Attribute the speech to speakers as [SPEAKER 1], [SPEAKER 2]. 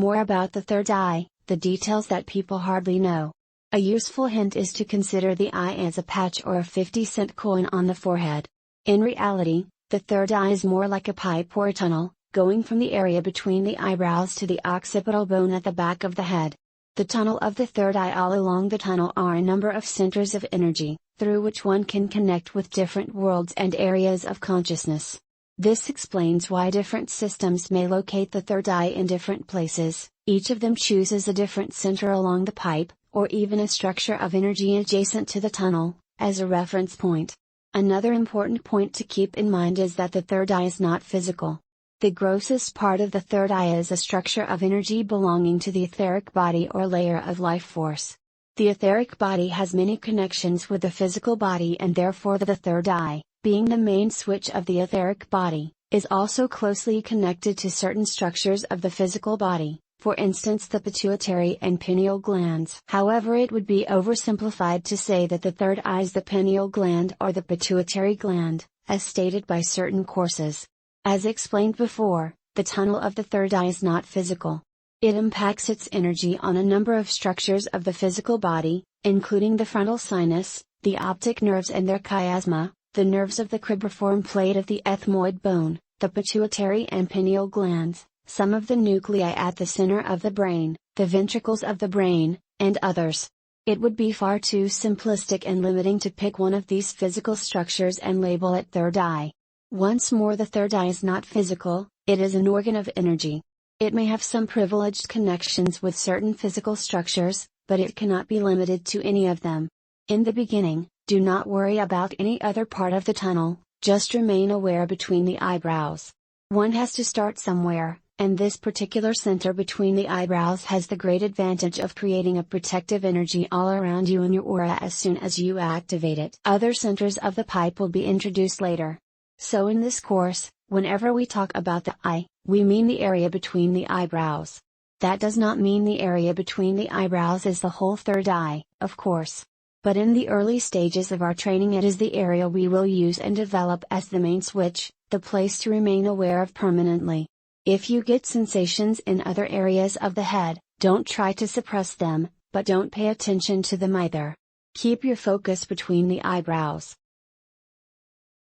[SPEAKER 1] More about the third eye, the details that people hardly know. A useful hint is to consider the eye as a patch or a 50-cent coin on the forehead. In reality, the third eye is more like a pipe or a tunnel, going from the area between the eyebrows to the occipital bone at the back of the head. The tunnel of the third eye. All along the tunnel are a number of centers of energy, through which one can connect with different worlds and areas of consciousness. This explains why different systems may locate the third eye in different places. Each of them chooses a different center along the pipe, or even a structure of energy adjacent to the tunnel, as a reference point. Another important point to keep in mind is that the third eye is not physical. The grossest part of the third eye is a structure of energy belonging to the etheric body or layer of life force. The etheric body has many connections with the physical body, and therefore the third eye, being the main switch of the etheric body, is also closely connected to certain structures of the physical body, for instance the pituitary and pineal glands. However, it would be oversimplified to say that the third eye is the pineal gland or the pituitary gland, as stated by certain courses. As explained before, the tunnel of the third eye is not physical. It impacts its energy on a number of structures of the physical body, including the frontal sinus, the optic nerves and their chiasma, the nerves of the cribriform plate of the ethmoid bone, the pituitary and pineal glands, some of the nuclei at the center of the brain, the ventricles of the brain, and others. It would be far too simplistic and limiting to pick one of these physical structures and label it third eye. Once more, the third eye is not physical, it is an organ of energy. It may have some privileged connections with certain physical structures, but it cannot be limited to any of them. In the beginning, do not worry about any other part of the tunnel, just remain aware between the eyebrows. One has to start somewhere, and this particular center between the eyebrows has the great advantage of creating a protective energy all around you in your aura as soon as you activate it. Other centers of the pipe will be introduced later. So in this course, whenever we talk about the eye, we mean the area between the eyebrows. That does not mean the area between the eyebrows is the whole third eye, of course. But in the early stages of our training, it is the area we will use and develop as the main switch, the place to remain aware of permanently. If you get sensations in other areas of the head, don't try to suppress them, but don't pay attention to them either. Keep your focus between the eyebrows.